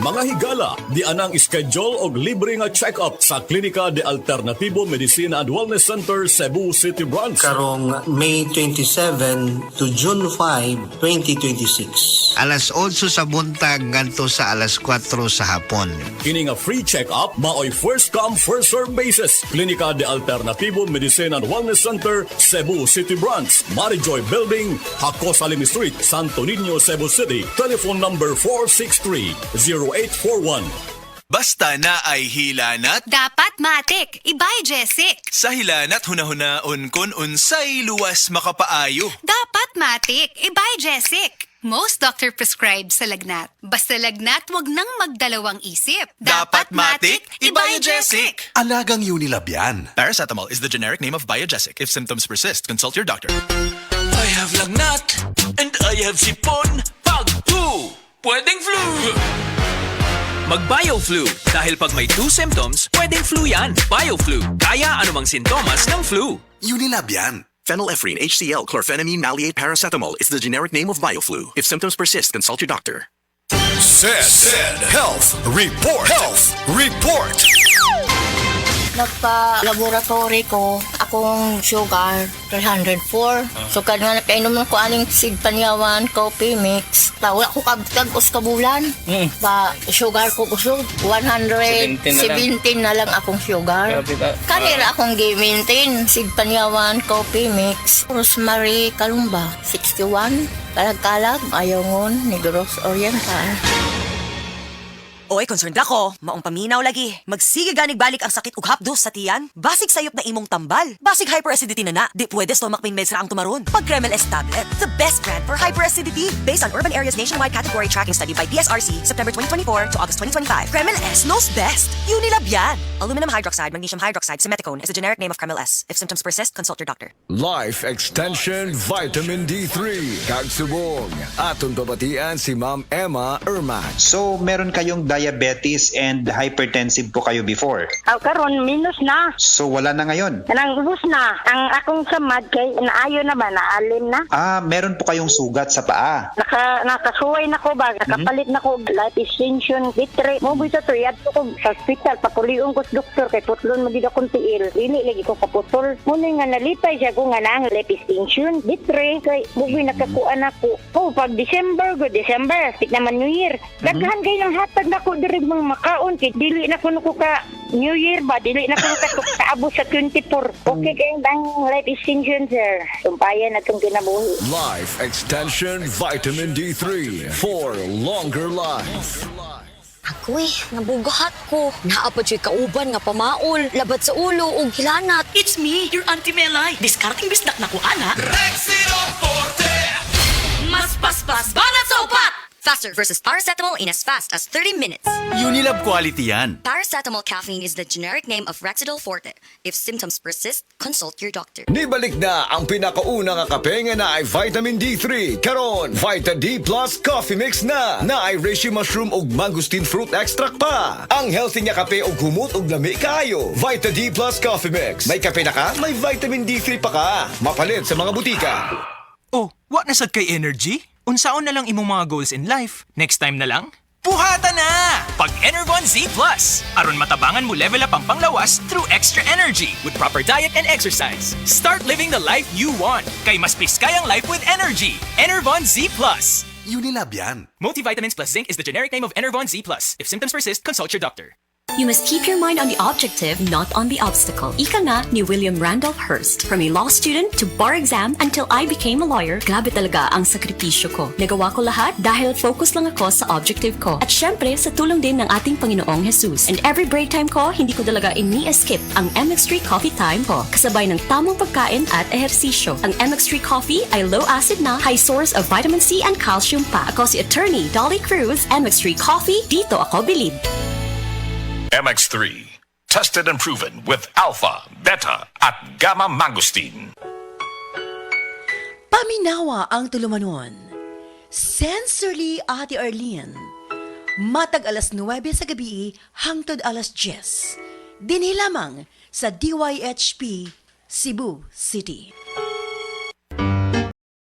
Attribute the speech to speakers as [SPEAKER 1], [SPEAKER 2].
[SPEAKER 1] Mga higala, di anang schedule og libre nga check-up sa Klinika de Alternativo Medicina and Wellness Center, Cebu City Branch.
[SPEAKER 2] Karong May 27 to June 5, 2026.
[SPEAKER 3] Alas 8 sa buntag ngadto sa alas 4 sa hapon.
[SPEAKER 1] Kini nga free check-up maoy first come first serve basis. Klinika de Alternativo Medicina and Wellness Center, Cebu City Branch, Marijoy Building, Hakos Alimi Street, Santo Niño, Cebu City. Telephone number 463-0841.
[SPEAKER 4] Basta na ay hilanat,
[SPEAKER 5] Dapat matik, ibay Jessic.
[SPEAKER 4] sa hilanat hunahunaon kun unsay luwas makapaayo.
[SPEAKER 5] Dapat matik, ibay Jessic. Most doctor prescribe sa lagnat. Basta lagnat, wag nang magdalawang isip.
[SPEAKER 4] Dapat matik, Ibajesic.
[SPEAKER 6] Alagang Unilab yan.
[SPEAKER 4] Paracetamol is the generic name of Biogesic. If symptoms persist, consult your doctor.
[SPEAKER 7] I have lagnat and I have sipon. Pag flu, pwedeng flu. Mag-BioFlu dahil pag may 2 symptoms, pwedeng flu yan. BioFlu, kaya anumang sintomas ng flu.
[SPEAKER 6] Unilab yan.
[SPEAKER 8] Phenylephrine, HCl, chlorphenamine, maleate, paracetamol is the generic name of BioFlu. If symptoms persist, consult your doctor.
[SPEAKER 1] Said Health Report. Health Report.
[SPEAKER 9] Nagpa-laboratory ko, akong sugar, 304. So, kada nakainom ko aning sigpanyawan, coffee mix. Wala ko kabtag-os kabulan. Sugar ko kusog, 117 na lang akong sugar. Kanira akong gi-maintain, sigpanyawan, coffee mix. Rosemary Kalumba, 61. Kalag-kalag, ayongon, Negros Oriental.
[SPEAKER 10] Oy, concerned ako. Maong paminaw lagi. Magsige ganig balik ang sakit ug hapdos sa tiyan. Basig sayop na imong tambal. Basig hyperacidity na. Di pwede stomach pain meds ra ang tumaron. Pag Kremel S tablet, the best brand for hyperacidity. Based on Urban Areas Nationwide Category Tracking Study by PSRC, September 2024 to August 2025. Kremel S knows best. Unilab yan. Aluminum hydroxide, magnesium hydroxide, simeticone is the generic name of Kremel S. If symptoms persist, consult your doctor.
[SPEAKER 6] Life Extension Vitamin D3. Kagsubong. Atong babatian si Ma'am Emma Erman.
[SPEAKER 11] So, meron kayong diabetes and hypertensive po kayo before?
[SPEAKER 12] Karon minus na.
[SPEAKER 11] So, wala na ngayon?
[SPEAKER 12] Kanang ubos na. Ang akong samad kay naayo na ba, naalim na.
[SPEAKER 11] Meron po kayong sugat sa paa.
[SPEAKER 12] Nakasuway na ko ba, nakapalit na ko life extension, bitre. Mo bito to, yad ko sa hospital, pakuliong ko sa doktor, kay putlon magida kong tiil. Dili lagi ko kaputol. Muna nga nalipay siya ko nga na ang life extension, bitre. Kay mubi nakakuan ako. Pag December, tik naman New Year. Daghan kayo ng hatag na ko diri mga makaon kay dili na kuno ko ka New Year ba dili na kuno ka kaabo sa 24. Okay kay dang life extension sir. Tumpayan na tong kinabuhi.
[SPEAKER 6] Life Extension Vitamin D3 for longer life.
[SPEAKER 9] Ako nabugahat ko. Naapod siya kauban nga pamaol, labat sa ulo ug hilanat.
[SPEAKER 10] It's me, your Auntie Melay. Discarding bisdak na ko, ana.
[SPEAKER 7] Rexino Forte.
[SPEAKER 5] Mas paspas, banat sa upat! Faster versus paracetamol in as fast as 30 minutes.
[SPEAKER 4] Unilab quality yan.
[SPEAKER 5] Paracetamol caffeine is the generic name of Rexidol Forte. If symptoms persist, consult your doctor.
[SPEAKER 6] Nibalik na ang pinakauna nga kape nga na ay Vitamin D3. Karon, Vita D Plus Coffee Mix na ay reishi mushroom ug mangosteen fruit extract pa. Ang healthy nga kape ug humot ug lami kaayo. Vita D Plus Coffee Mix. May kape na ka, may Vitamin D3 pa ka. Mapalit sa mga butika.
[SPEAKER 7] Oh, what nasad kay energy? Unsaon na lang imong mga goals in life? Next time na lang? Puhata na! Pag Enervon Z+. Aron matabangan mo level up ang panglawas through extra energy with proper diet and exercise. Start living the life you want. Kay mas piskayang life with energy. Enervon Z+.
[SPEAKER 6] Unilab yan.
[SPEAKER 7] Multivitamins plus zinc is the generic name of Enervon Z+. If symptoms persist, consult your doctor.
[SPEAKER 13] You must keep your mind on the objective, not on the obstacle. Ika nga ni William Randolph Hearst. From a law student to bar exam until I became a lawyer, grabe talaga ang sakripisyo ko. Nagawa ko lahat dahil focus lang ako sa objective ko. At syempre, sa tulong din ng ating Panginoong Jesus. And every break time ko, hindi ko talaga ini-skip ang MX3 coffee time ko. Kasabay ng tamang pagkain at ehersisyo. Ang MX3 coffee ay low acid na, high source of vitamin C and calcium pa. Ako si Attorney Dolly Cruz, MX3 Coffee, dito ako bilib.
[SPEAKER 14] MX3, tested and proven with alpha, beta, at gamma mangosteen.
[SPEAKER 15] Paminawa ang tulumanon. Sensorily Ate Arlene. Matag alas 9 sa gabi hangtod alas 10. Dinhi lamang sa DYHP Cebu City.